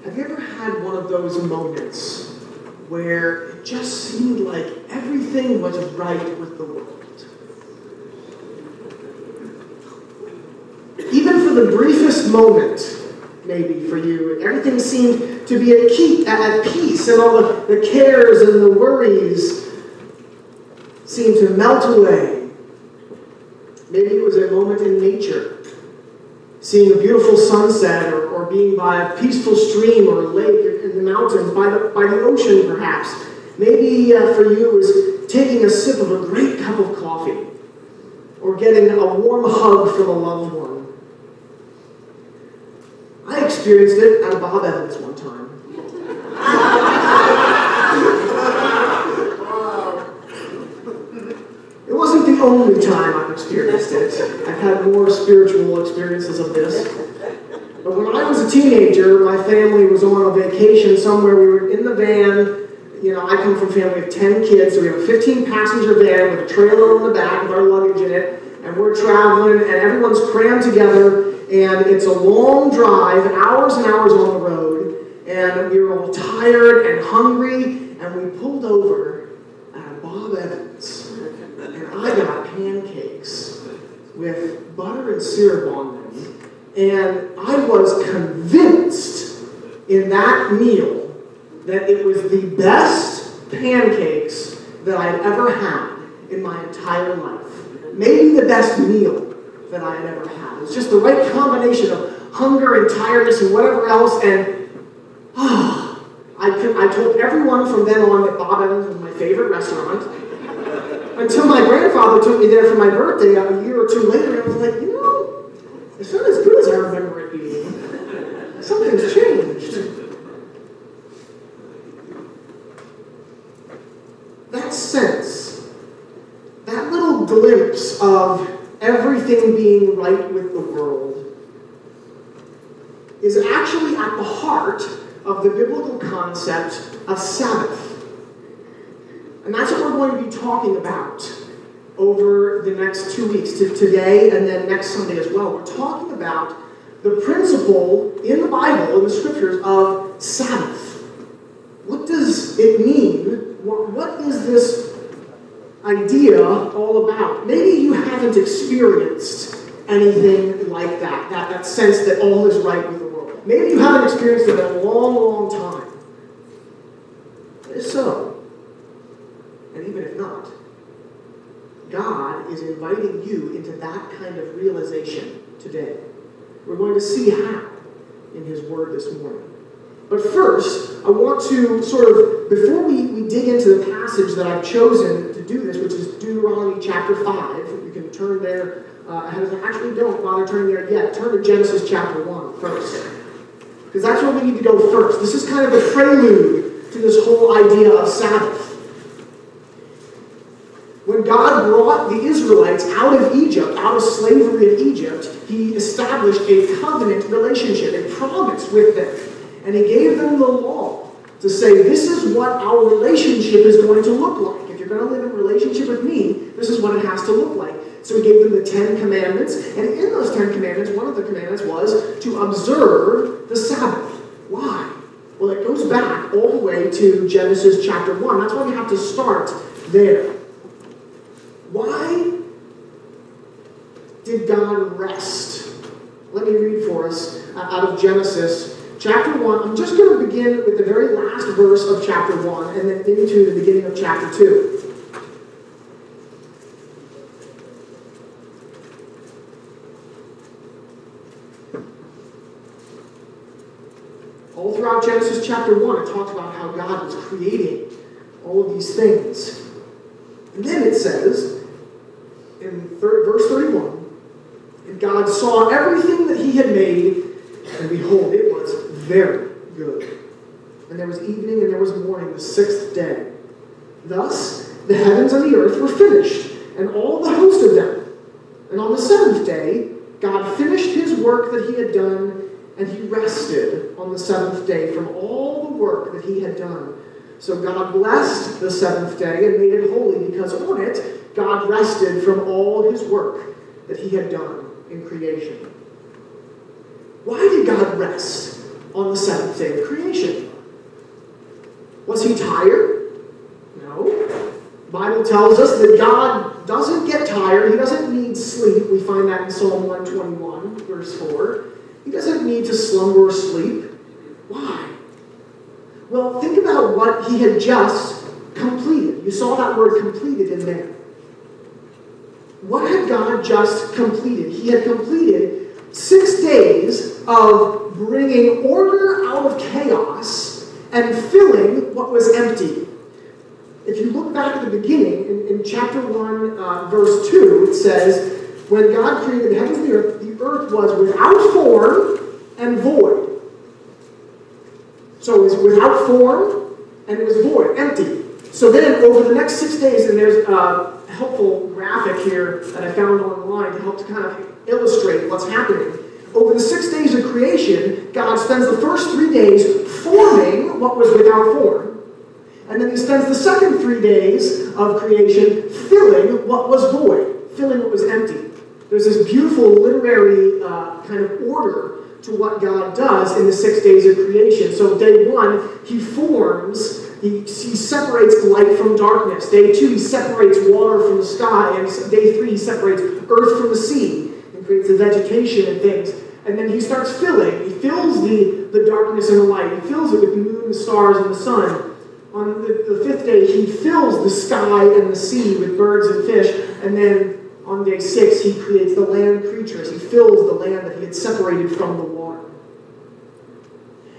Have you ever had one of those moments where it just seemed like everything was right with the world? Even for the briefest moment, maybe for you, everything seemed to be at peace, and all the cares and the worries seemed to melt away. Maybe it was a moment in nature, seeing a beautiful sunset, or being by a peaceful stream or a lake in the mountains, by the ocean perhaps. Maybe for you it was taking a sip of a great cup of coffee, or getting a warm hug from a loved one. I experienced it at Bob Evans one time. It wasn't the only time I've experienced it. I've had more spiritual experiences of this. But when I was a teenager, my family was on a vacation somewhere. We were in the van. You know, I come from a family of 10 kids, so we have a 15-passenger van with a trailer on the back with our luggage in it. And we're traveling, and everyone's crammed together. And it's a long drive, hours and hours on the road, and we were all tired and hungry, and we pulled over at Bob Evans, and I got pancakes with butter and syrup on them, and I was convinced in that meal that it was the best pancakes that I'd ever had in my entire life. Maybe the best meal that I had ever had. It was just the right combination of hunger and tiredness and whatever else, and I told everyone from then on that Bob Evans was my favorite restaurant, until my grandfather took me there for my birthday a year or two later, and I was like, you know, it's not as good as I remember it being. Something's changed. That sense, that little glimpse of everything being right with the world is actually at the heart of the biblical concept of Sabbath. And that's what we're going to be talking about over the next 2 weeks, today and then next Sunday as well. We're talking about the principle in the Bible, in the Scriptures, of Sabbath. What does it mean? What is this idea all about? Maybe you haven't experienced anything like that sense that all is right with the world. Maybe you haven't experienced it in a long, long time. If so, and even if not, God is inviting you into that kind of realization today. We're going to see how in His Word this morning. But first, I want to sort of, before we dig into the passage that I've chosen to do this, which is Deuteronomy chapter 5, you can turn there ahead of time. Actually, don't bother turning there yet. Turn to Genesis chapter 1 first. Because that's where we need to go first. This is kind of a prelude to this whole idea of Sabbath. When God brought the Israelites out of Egypt, out of slavery in Egypt, He established a covenant relationship, a promise with them. And He gave them the law to say, this is what our relationship is going to look like. If you're going to live in relationship with me, this is what it has to look like. So He gave them the 10 Commandments. And in those 10 Commandments, one of the commandments was to observe the Sabbath. Why? Well, it goes back all the way to Genesis chapter 1. That's why we have to start there. Why did God rest? Let me read for us out of Genesis chapter 1. I'm just going to begin with the very last verse of chapter 1 and then into the beginning of chapter 2. All throughout Genesis chapter 1, it talks about how God was creating all of these things. And then it says, in verse 31, and God saw everything that He had made, and behold, it was very good. And there was evening and there was morning, the sixth day. Thus the heavens and the earth were finished, and all the host of them. And on the seventh day, God finished His work that He had done, and He rested on the seventh day from all the work that He had done. So God blessed the seventh day and made it holy, because on it God rested from all His work that He had done in creation. Why did God rest? on the seventh day of creation. Was he tired? No. The Bible tells us that God doesn't get tired. He doesn't need sleep. We find that in Psalm 121, verse 4. He doesn't need to slumber or sleep. Why? Well, think about what he had just completed. You saw that word completed in there. What had God just completed? He had completed 6 days of bringing order out of chaos and filling what was empty. If you look back at the beginning, in chapter 1, verse 2, it says, when God created the heavens and the earth was without form and void. So it was without form and it was void, empty. So then over the next 6 days, and there's a helpful graphic here that I found online to help to kind of illustrate what's happening. Over the 6 days of creation, God spends the first 3 days forming what was without form. And then he spends the second 3 days of creation filling what was void, filling what was empty. There's this beautiful literary kind of order to what God does in the 6 days of creation. So day 1, he forms, he separates light from darkness. Day 2, he separates water from the sky. And day 3, he separates earth from the sea and creates the vegetation and things. And then he starts filling. He fills the darkness and the light. He fills it with the moon, the stars, and the sun. On the 5th day, he fills the sky and the sea with birds and fish. And then on day 6, he creates the land creatures. He fills the land that he had separated from the water.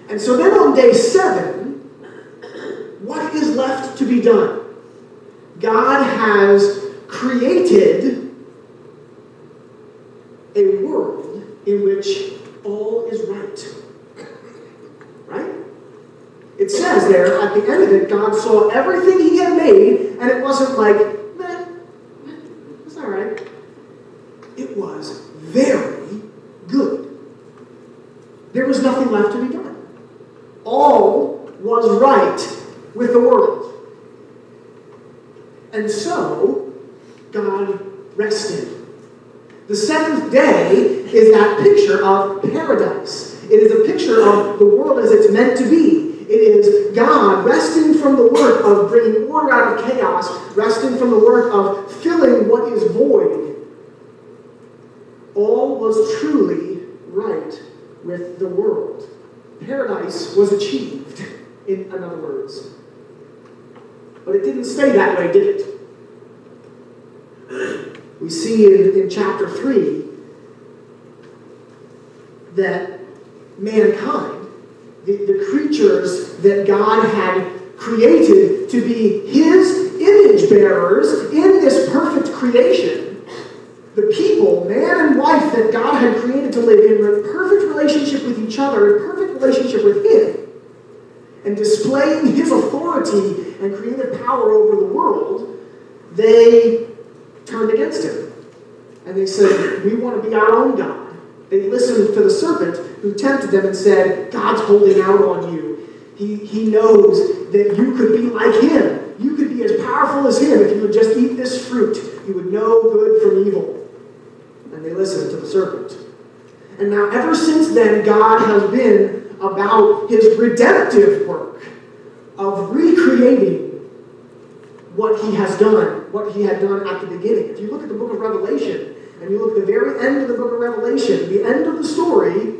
And so then on day 7, what is left to be done? God has created a world in which all is right. Right? It says there, at the end of it, God saw everything he had made, and it wasn't like, meh, it's all right. It was very good. There was nothing left to be done. All was right with the world. And so, God rested. The 7th day is that picture of paradise. It is a picture of the world as it's meant to be. It is God resting from the work of bringing order out of chaos, resting from the work of filling what is void. All was truly right with the world. Paradise was achieved, in other words. But it didn't stay that way, did it? We see in chapter 3 that mankind, the creatures that God had created to be his image bearers in this perfect creation, the people, man and wife that God had created to live in perfect relationship with each other, in perfect relationship with him, and displaying his authority and creative power over the world, they turned against him. And they said, we want to be our own God. They listened to the serpent who tempted them and said, God's holding out on you. He knows that you could be like him. You could be as powerful as him if you would just eat this fruit. You would know good from evil. And they listened to the serpent. And now ever since then, God has been about his redemptive work of recreating what he has done, what he had done at the beginning. If you look at the book of Revelation, and you look at the very end of the book of Revelation, the end of the story,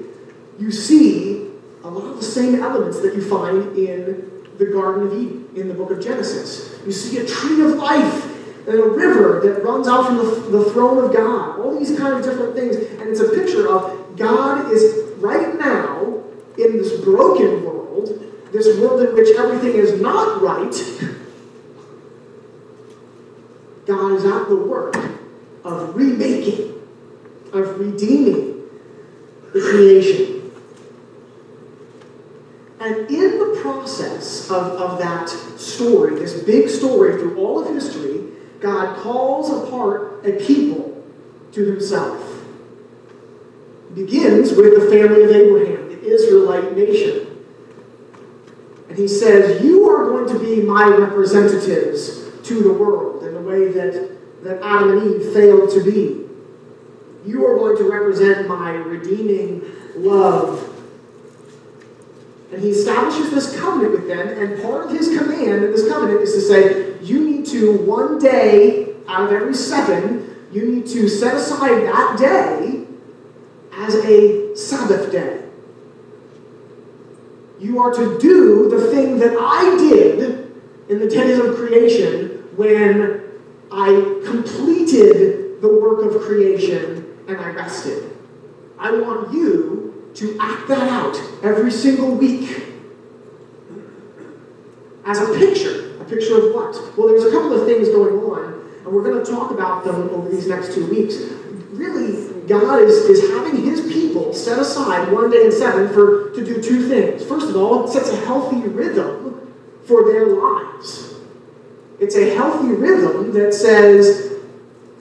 you see a lot of the same elements that you find in the Garden of Eden, in the book of Genesis. You see a tree of life, and a river that runs out from the throne of God. All these kind of different things. And it's a picture of God is right now in this broken world, this world in which everything is not right. God is at the work of remaking, of redeeming the creation. And in the process of that story, this big story through all of history, God calls apart a people to himself. It begins with the family of Abraham, the Israelite nation. And he says, you are going to be my representatives to the world in the way that Adam and Eve failed to be. You are going to represent my redeeming love And he establishes this covenant with them, and part of his command in this covenant is to say, you need to, one day out of every 7, you need to set aside that day as a Sabbath day. You are to do the thing that I did in the 10 days of creation when I completed the work of creation and I rested. I want you to act that out every single week as a picture. A picture of what? Well, there's a couple of things going on, and we're going to talk about them over these next 2 weeks. Really, God is having his people set aside one day in 7 to do 2 things. First of all, it sets a healthy rhythm for their lives. It's a healthy rhythm that says,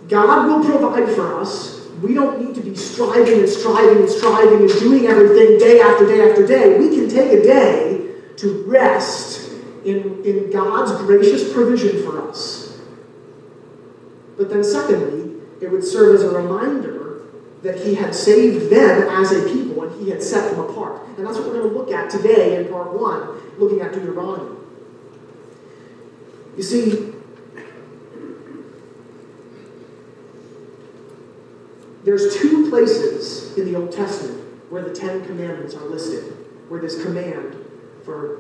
God will provide for us. We don't need to be striving and doing everything day after day after day. We can take a day to rest in God's gracious provision for us. But then secondly, it would serve as a reminder that he had saved them as a people and he had set them apart. And that's what we're going to look at today in part 1, looking at Deuteronomy. You see, there's 2 places in the Old Testament where the 10 Commandments are listed, where this command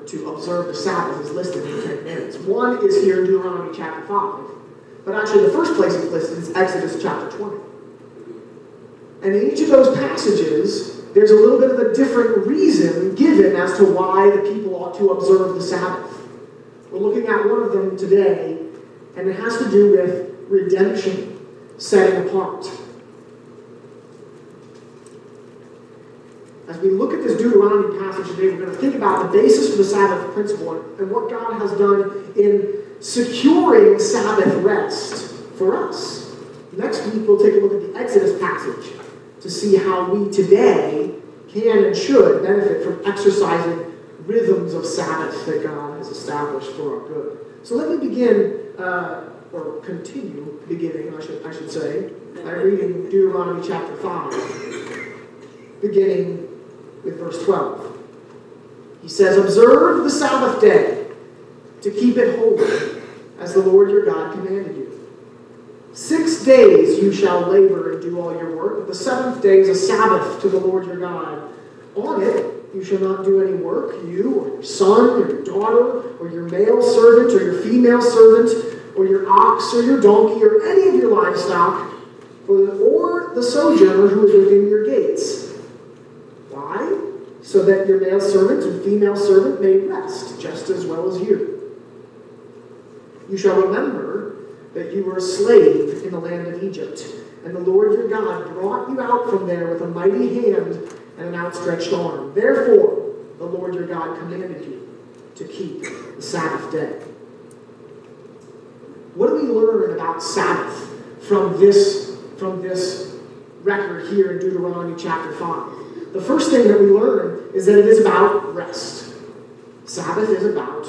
to observe the Sabbath is listed in the 10 Commandments. One is here in Deuteronomy chapter 5, but actually the first place it's listed is Exodus chapter 20. And in each of those passages, there's a little bit of a different reason given as to why the people ought to observe the Sabbath. We're looking at one of them today, and it has to do with redemption, setting apart. As we look at this Deuteronomy passage today, we're going to think about the basis for the Sabbath principle and what God has done in securing Sabbath rest for us. Next week, we'll take a look at the Exodus passage to see how we today can and should benefit from exercising rhythms of Sabbath that God has established for our good. So let me begin, or continue beginning, I should say, by reading Deuteronomy chapter 5, beginning with verse 12. He says, observe the Sabbath day to keep it holy, as the Lord your God commanded you. 6 days you shall labor and do all your work, but the 7th day is a Sabbath to the Lord your God. On it you shall not do any work, you or your son or your daughter or your male servant or your female servant or your ox or your donkey or any of your livestock or the sojourner who is within your gates. Why? So that your male servant and female servant may rest just as well as you. You shall remember that you were a slave in the land of Egypt, and the Lord your God brought you out from there with a mighty hand and an outstretched arm. Therefore, the Lord your God commanded you to keep the Sabbath day. What do we learn about Sabbath from this record here in Deuteronomy chapter 5? The first thing that we learn is that it is about rest. Sabbath is about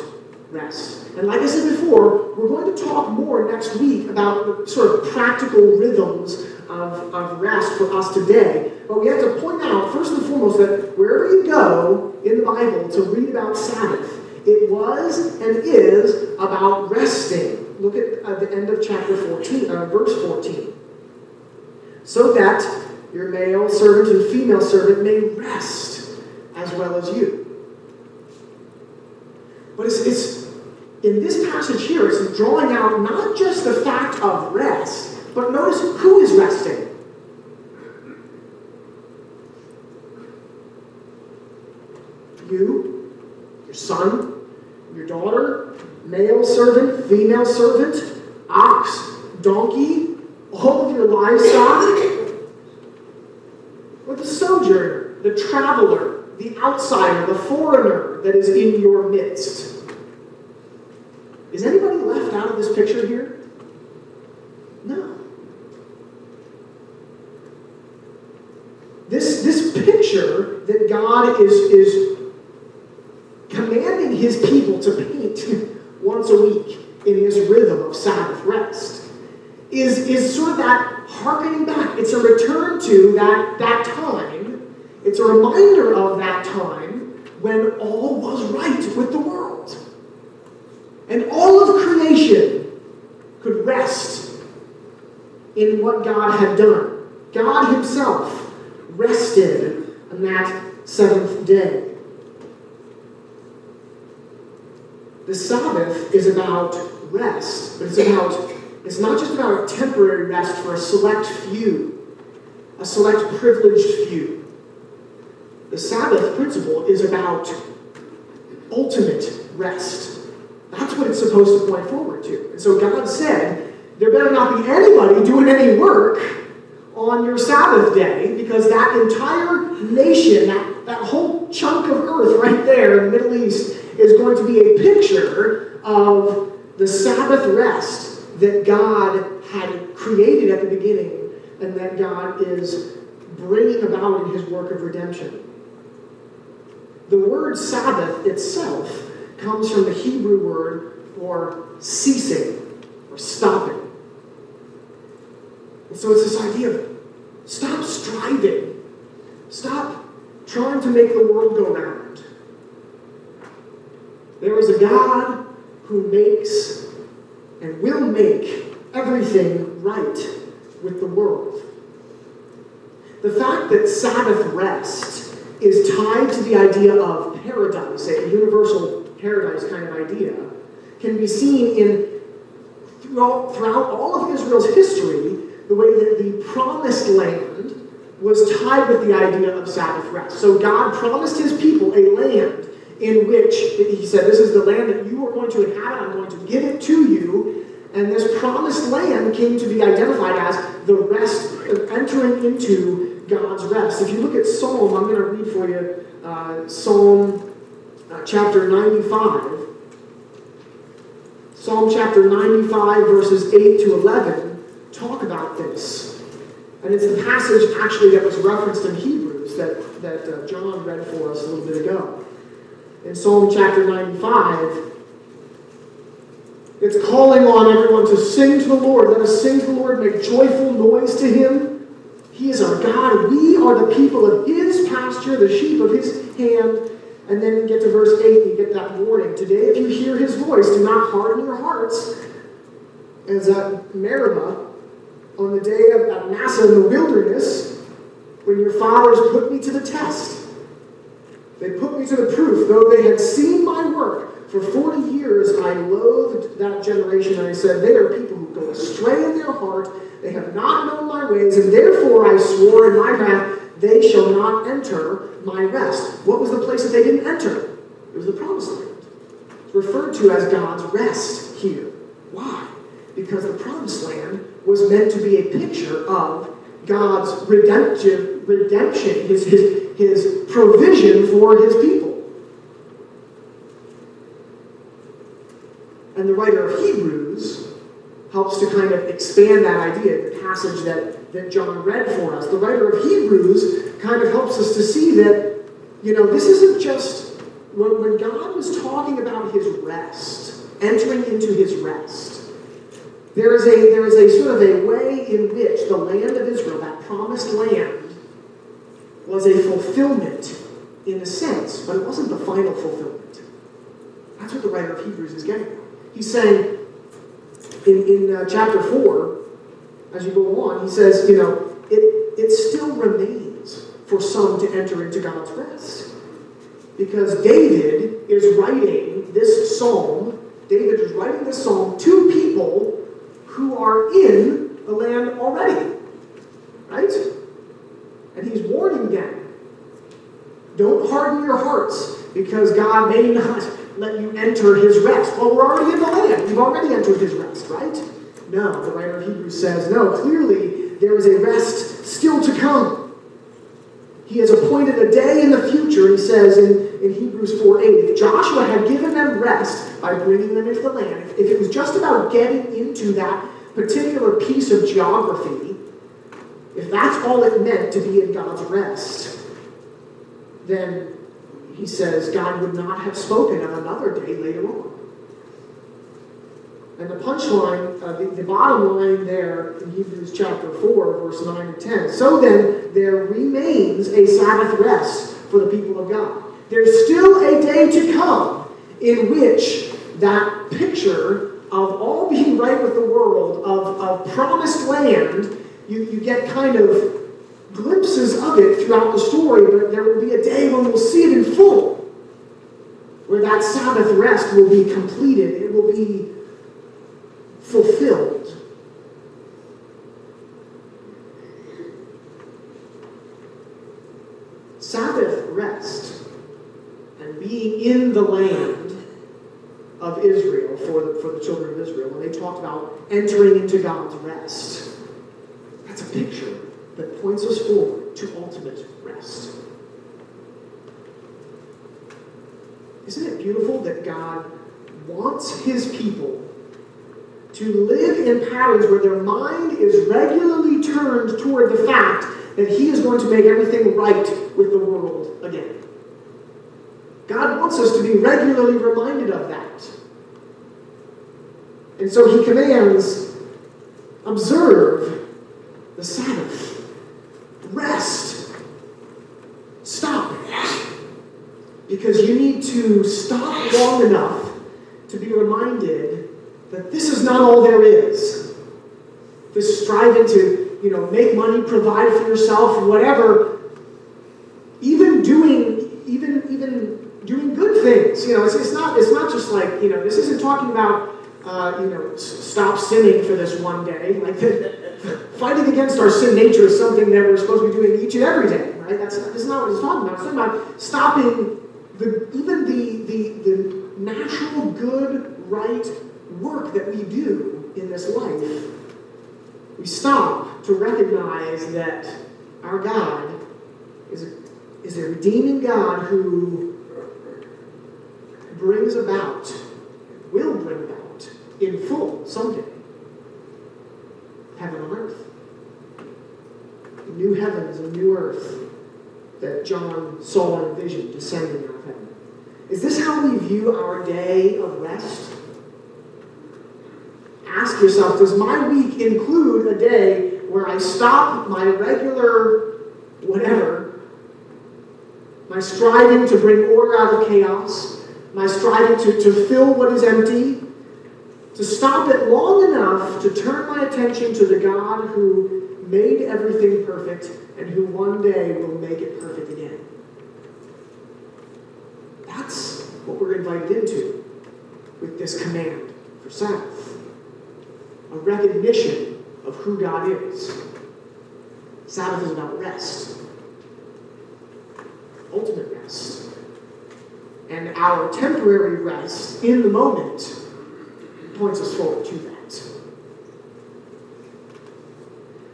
rest. And like I said before, we're going to talk more next week about the sort of practical rhythms of rest for us today. But we have to point out, first and foremost, that wherever you go in the Bible to read about Sabbath, it was and is about resting. Look at the end of chapter 14, verse 14. So that your male servant and female servant may rest as well as you. But it's in this passage here, it's drawing out not just the fact of rest, but notice who is resting. You, your son, your daughter, male servant, female servant, ox, donkey, all of your livestock, or the sojourner, the traveler, the outsider, the foreigner that is in your midst. Is anybody left out of this picture here? No. This picture that God is commanding his people to paint once a week in his rhythm of Sabbath rest is sort of that hearkening back. It's a return to that time. It's a reminder of that time when all was right with the world. And all of creation could rest in what God had done. God himself rested on that seventh day. The Sabbath is about rest, but it's not just about a temporary rest for a select few, a select privileged few. The Sabbath principle is about ultimate rest. That's what it's supposed to point forward to. And so God said, there better not be anybody doing any work on your Sabbath day, because that entire nation, that whole chunk of earth right there in the Middle East is going to be a picture of the Sabbath rest that God had created at the beginning and that God is bringing about in his work of redemption. The word Sabbath itself comes from the Hebrew word for ceasing or stopping. And so it's this idea of stop striving. Stop trying to make the world go round. There is a God who makes and will make everything right with the world. The fact that Sabbath rest is tied to the idea of paradise, a universal paradise kind of idea, can be seen throughout all of Israel's history, the way that the promised land was tied with the idea of Sabbath rest. So God promised his people a land in which, he said, this is the land that you are going to inhabit, I'm going to give it to you. And this promised land came to be identified as the rest of entering into God's rest. If you look at Psalm, I'm going to read for you Psalm chapter 95. Psalm chapter 95, verses 8 to 11, talk about this. And it's the passage, actually, that was referenced in Hebrews that John read for us a little bit ago. In Psalm chapter 95, it's calling on everyone to sing to the Lord. Let us sing to the Lord, make joyful noise to him. He is our God. We are the people of his pasture, the sheep of his hand. And then you get to verse 8, and you get that warning. Today, if you hear his voice, do not harden your hearts. As at Meribah, on the day of Massa in the wilderness, when your fathers put me to the test. They put me to the proof, though they had seen my work. For 40 years I loathed that generation, and I said, they are people who go astray in their heart. They have not known my ways, and therefore I swore in my wrath, they shall not enter my rest. What was the place that they didn't enter? It was the promised land. It's referred to as God's rest here. Why? Because the promised land was meant to be a picture of God's redemption, his provision for his people. And the writer of Hebrews helps to kind of expand that idea, the passage that John read for us. The writer of Hebrews kind of helps us to see that, this isn't just, when God was talking about his rest, entering into his rest, there is a sort of a way in which the land of Israel, that promised land, was a fulfillment in a sense, but it wasn't the final fulfillment. That's what the writer of Hebrews is getting at. He's saying, in chapter 4, as you go on, he says, it still remains for some to enter into God's rest. Because David is writing this psalm to people who are in the land already. Right? And he's warning them, don't harden your hearts, because God may not let you enter his rest. Well, we're already in the land. We've already entered his rest, right? No, the writer of Hebrews says, no, clearly there is a rest still to come. He has appointed a day in the future, he says in Hebrews 4:8, if Joshua had given them rest by bringing them into the land, if it was just about getting into that particular piece of geography, if that's all it meant to be in God's rest, then he says God would not have spoken of another day later on. And the punchline, the bottom line there in Hebrews chapter 4, verse 9 and 10. So then, there remains a Sabbath rest for the people of God. there's still a day to come in which that picture of all being right with the world, of promised land, you get kind of glimpses of it throughout the story, but there will be a day when we'll see it in full, where that Sabbath rest will be completed. It will be fulfilled. Sabbath rest and being in the land of Israel for the children of Israel, when they talked about entering into God's rest, that's a picture that points us forward to ultimate rest. Isn't it beautiful that God wants his people to live in patterns where their mind is regularly turned toward the fact that he is going to make everything right with the world again? God wants us to be regularly reminded of that. And so he commands, observe the Sabbath. Rest. Stop. Because you need to stop long enough to be reminded that this is not all there is. This striving to, make money, provide for yourself, whatever, even doing good things. It's not just like, this isn't talking about, stop sinning for this one day. Like, fighting against our sin nature is something that we're supposed to be doing each and every day, right? That's not what it's talking about. It's talking about stopping the natural, good, right work that we do in this life. We stop to recognize that our God is a redeeming God who will bring about in full someday heaven on earth. New heavens and new earth that John saw in a vision descending out of heaven. Is this how we view our day of rest? Ask yourself, does my week include a day where I stop my regular whatever, my striving to bring order out of chaos, my striving to fill what is empty, to stop it long enough to turn my attention to the God who made everything perfect and who one day will make it perfect again? That's what we're invited into with this command for Sabbath. A recognition of who God is. Sabbath is about rest. Ultimate rest. And our temporary rest in the moment points us forward to that.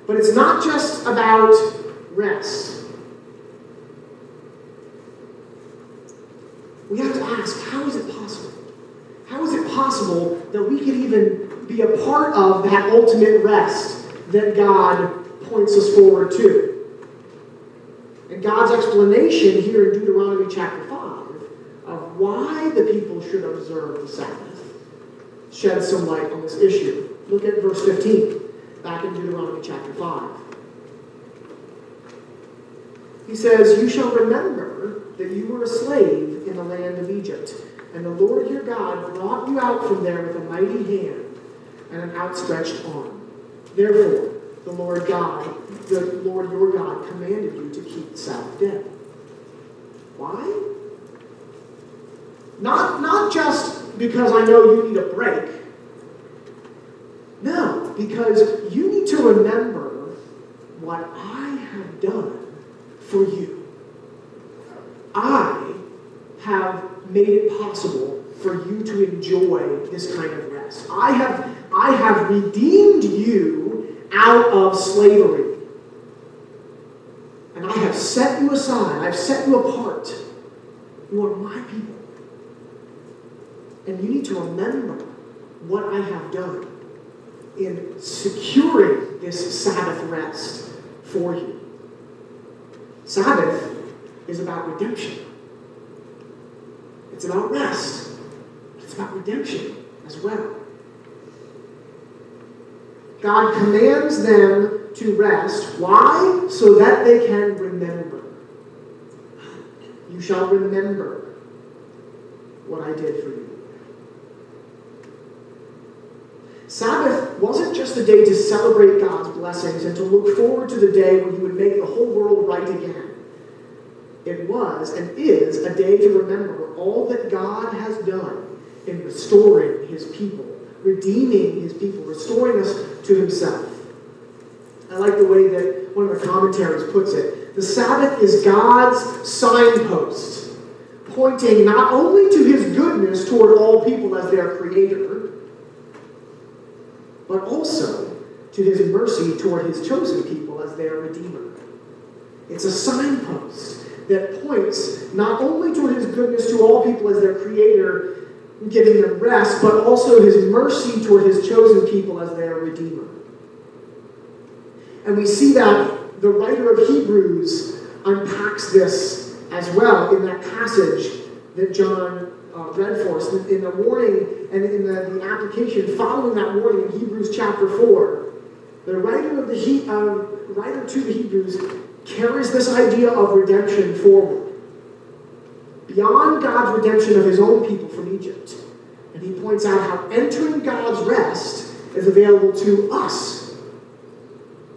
But it's not just about rest. We have to ask, how is it possible? How is it possible that we could even be a part of that ultimate rest that God points us forward to? And God's explanation here in Deuteronomy chapter 5 of why the people should observe the Sabbath sheds some light on this issue. Look at verse 15, back in Deuteronomy chapter 5. He says, "You shall remember that you were a slave in the land of Egypt, and the Lord your God brought you out from there with a mighty hand and an outstretched arm. Therefore, the Lord your God commanded you to keep the Sabbath day." Why? Not just because I know you need a break. No, because you need to remember what I have done for you. I have made it possible for you to enjoy this kind of rest. I have redeemed you out of slavery. And I have set you aside. I've set you apart. You are my people. And you need to remember what I have done in securing this Sabbath rest for you. Sabbath is about redemption. It's about rest. It's about redemption as well. God commands them to rest. Why? So that they can remember. You shall remember what I did for you. Sabbath wasn't just a day to celebrate God's blessings and to look forward to the day when he would make the whole world right again. It was and is a day to remember all that God has done in restoring his people, redeeming his people, restoring us to himself. I like the way that one of the commentaries puts it. The Sabbath is God's signpost, pointing not only to his goodness toward all people as their creator, but also to his mercy toward his chosen people as their redeemer. It's a signpost that points not only toward his goodness to all people as their creator, giving them rest, but also his mercy toward his chosen people as their redeemer. And we see that the writer of Hebrews unpacks this as well in that passage that John read for us, in the warning and in the application following that warning in Hebrews chapter 4. The writer to the Hebrews carries this idea of redemption forward, beyond God's redemption of his own people from Egypt. And he points out how entering God's rest is available to us,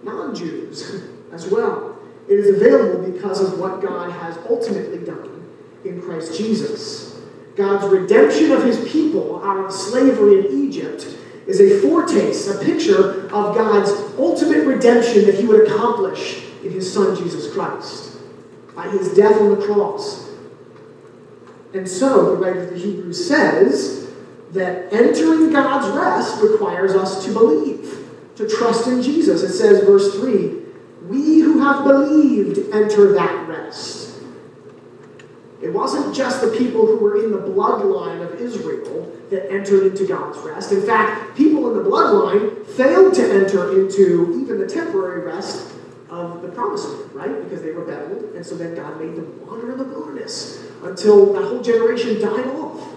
non-Jews, as well. It is available because of what God has ultimately done in Christ Jesus. God's redemption of his people out of slavery in Egypt is a foretaste, a picture of God's ultimate redemption that he would accomplish in his Son, Jesus Christ, by his death on the cross. And so, the writer of the Hebrews says that entering God's rest requires us to believe, to trust in Jesus. It says, verse 3, we who have believed enter that rest. It wasn't just the people who were in the bloodline of Israel that entered into God's rest. In fact, people in the bloodline failed to enter into even the temporary rest of the promised land, right? Because they rebelled, and so then God made them wander in the wilderness until that whole generation died off.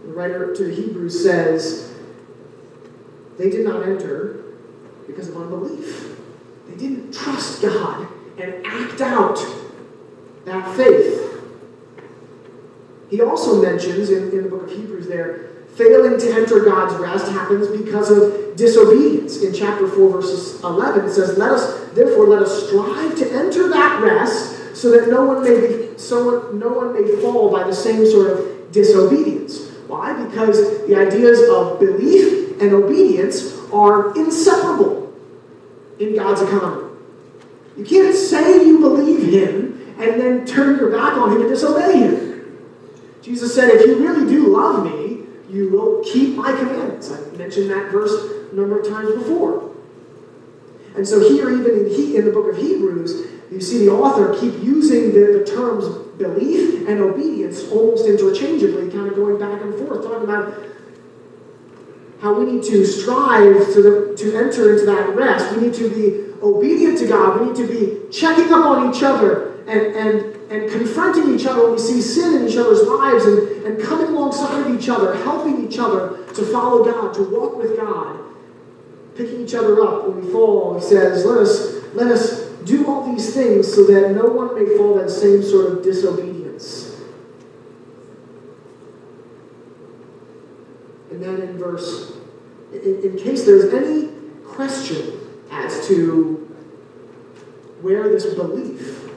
The writer to the Hebrews says, they did not enter because of unbelief. They didn't trust God and act out that faith. He also mentions in the book of Hebrews there, failing to enter God's rest happens because of disobedience. In chapter 4, verses 11, it says, let us strive to enter that rest so that no one may fall by the same sort of disobedience. Why? Because the ideas of belief and obedience are inseparable in God's economy. You can't say you believe him and then turn your back on him and disobey him. Jesus said, if you really do love me, you will keep my commandments. I've mentioned that verse a number of times before. And so here, even in the book of Hebrews, you see the author keep using the terms belief and obedience almost interchangeably, kind of going back and forth, talking about how we need to strive to enter into that rest. We need to be obedient to God. We need to be checking up on each other and confronting each other when we see sin in each other's lives and coming alongside of each other, helping each other to follow God, to walk with God, picking each other up when we fall. He says, let us do all these things so that no one may fall that same sort of disobedience. And then in case there's any question as to where this belief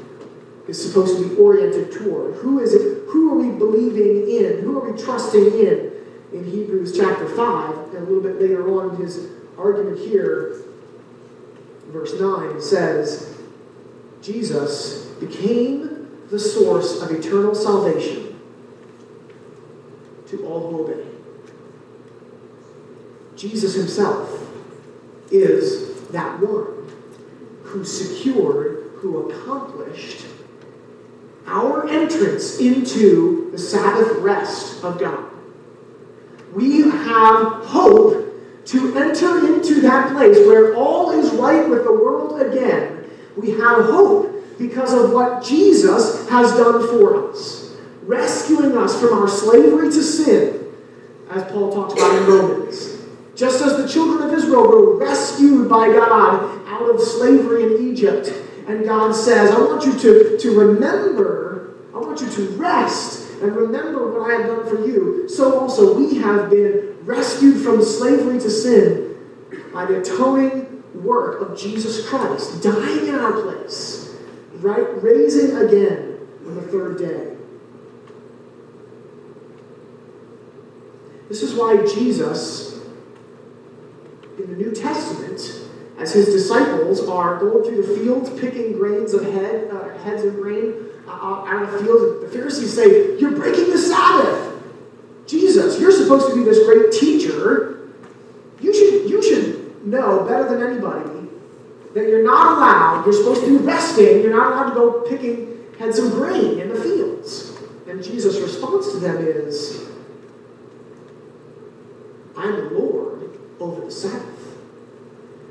is supposed to be oriented toward, who is it? Who are we believing in? Who are we trusting in Hebrews chapter 5, and a little bit later on in his argument here, verse 9 says, Jesus became the source of eternal salvation to all who obey. Jesus himself is that one who secured, who accomplished our entrance into the Sabbath rest of God. We have hope to enter into that place where all is right with the world again. We have hope because of what Jesus has done for us, rescuing us from our slavery to sin, as Paul talks about in Romans. Just as the children of Israel were rescued by God out of slavery in Egypt, And God says, I want you to remember, I want you to rest and remember what I have done for you. So also we have been rescued from slavery to sin by the atoning work of Jesus Christ, dying in our place, right? Raising again on the third day. This is why Jesus, in the New Testament, as his disciples are going through the fields, picking grains of heads of grain out of the field, the Pharisees say, you're breaking the Sabbath. Jesus, you're supposed to be this great teacher. You should know better than anybody that you're not allowed, you're supposed to be resting, you're not allowed to go picking heads of grain in the fields. And Jesus' response to them is, I'm the Lord over the Sabbath.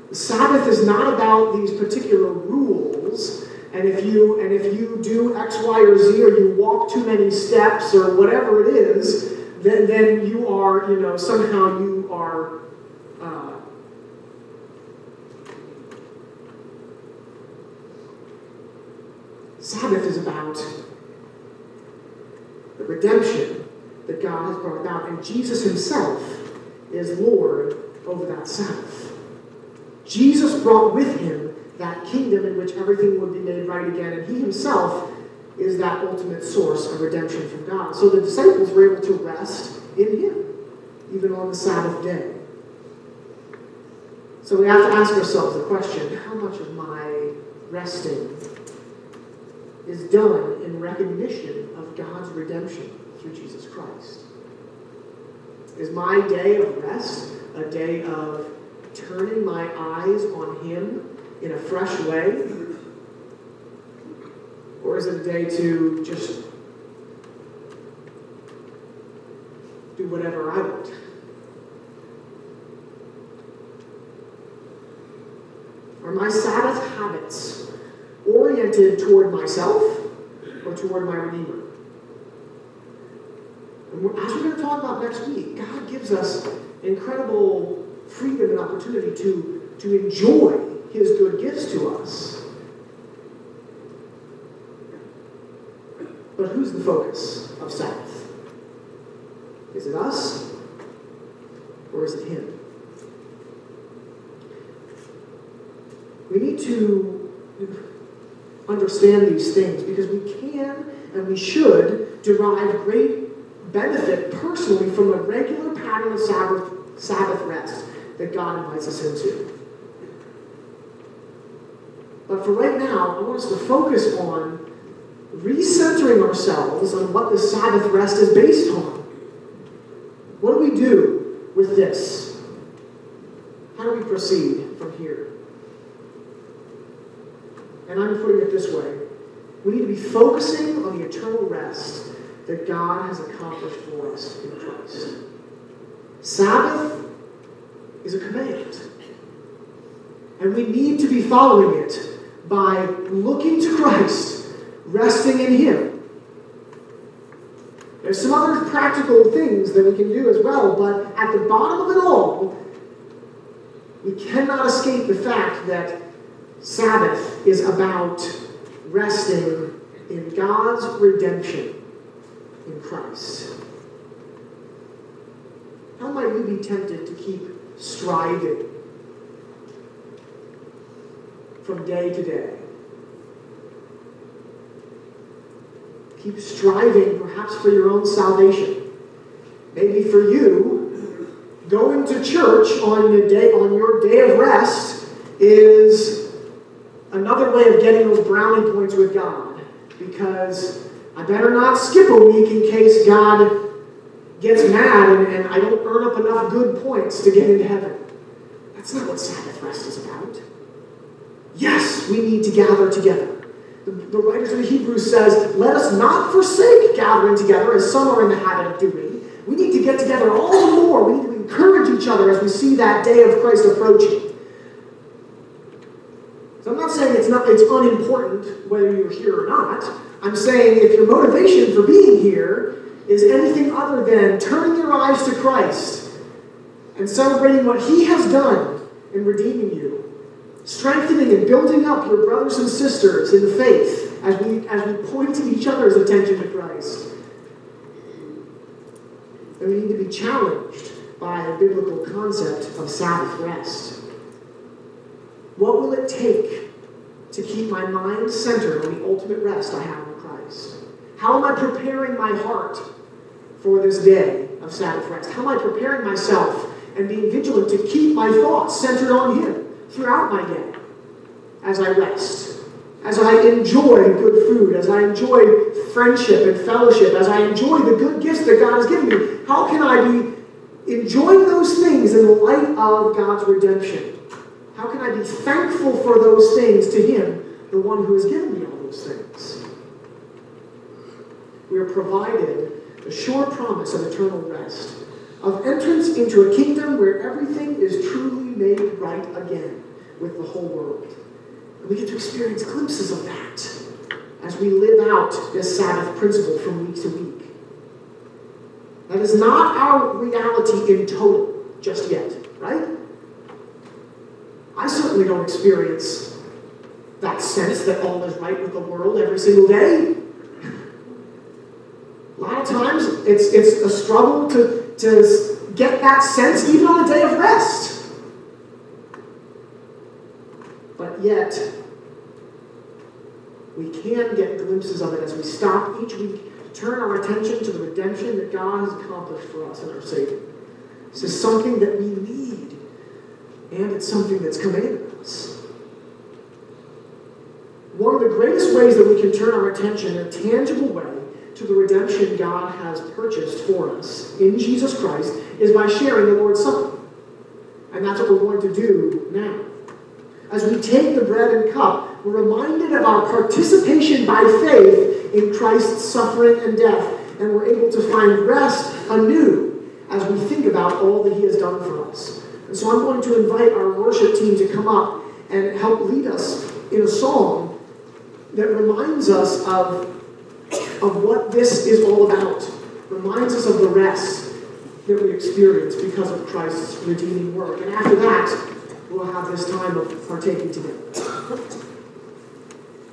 The Sabbath is not about these particular rules, and if you do X, Y, or Z, or you walk too many steps, or whatever it is, then you are, somehow you are Sabbath is about the redemption that God has brought about, and Jesus himself is Lord over that Sabbath. Jesus brought with him that kingdom in which everything would be made right again, and he himself is that ultimate source of redemption from God. So the disciples were able to rest in him, even on the Sabbath day. So we have to ask ourselves the question, how much of my resting is done in recognition of God's redemption through Jesus Christ? Is my day of rest a day of turning my eyes on him in a fresh way? Or is it a day to just do whatever I want? Are my Sabbath habits oriented toward myself or toward my Redeemer? And as we're going to talk about next week, God gives us incredible freedom and opportunity to enjoy his good gifts to us. But who's the focus of Sabbath? Is it us or is it him? We need to understand these things because we can and we should derive great benefit personally from a regular pattern of Sabbath rest that God invites us into. But for right now, I want us to focus on recentering ourselves on what the Sabbath rest is based on. What do we do with this? How do we proceed from here? And I'm putting it this way. We need to be focusing on the eternal rest that God has accomplished for us in Christ. Sabbath is a command. And we need to be following it by looking to Christ, resting in him. There's some other practical things that we can do as well, but at the bottom of it all, we cannot escape the fact that Sabbath is about resting in God's redemption in Christ. How might you be tempted to keep striving from day to day? Keep striving perhaps for your own salvation. Maybe for you, going to church on your day of rest is another way of getting those brownie points with God. Because I better not skip a week in case God gets mad and I don't earn up enough good points to get into heaven. That's not what Sabbath rest is about. Yes, we need to gather together. The writers of the Hebrews says, let us not forsake gathering together as some are in the habit of doing. We need to get together all the more. We need to encourage each other as we see that day of Christ approaching. So I'm not saying it's unimportant whether you're here or not. I'm saying if your motivation for being here is anything other than turning your eyes to Christ and celebrating what he has done in redeeming you, strengthening and building up your brothers and sisters in the faith as we point each other's attention to Christ. And we need to be challenged by a biblical concept of Sabbath rest. What will it take to keep my mind centered on the ultimate rest I have in Christ? How am I preparing my heart for this day of Sabbath rest? How am I preparing myself and being vigilant to keep my thoughts centered on Him throughout my day as I rest, as I enjoy good food, as I enjoy friendship and fellowship, as I enjoy the good gifts that God has given me? How can I be enjoying those things in the light of God's redemption? How can I be thankful for those things to Him, the one who has given me all those things? We are provided a sure promise of eternal rest, of entrance into a kingdom where everything is truly made right again with the whole world. And we get to experience glimpses of that as we live out this Sabbath principle from week to week. That is not our reality in total just yet, right? I certainly don't experience that sense that all is right with the world every single day. A lot of times it's a struggle to get that sense even on a day of rest. But yet, we can get glimpses of it as we stop each week to turn our attention to the redemption that God has accomplished for us in our Savior. This is something that we need, and it's something that's commanded us. One of the greatest ways that we can turn our attention in a tangible way to the redemption God has purchased for us in Jesus Christ is by sharing the Lord's Supper. And that's what we're going to do now. As we take the bread and cup, we're reminded of our participation by faith in Christ's suffering and death, and we're able to find rest anew as we think about all that He has done for us. And so I'm going to invite our worship team to come up and help lead us in a song that reminds us of what this is all about, reminds us of the rest that we experience because of Christ's redeeming work. And after that, we'll have this time of partaking together.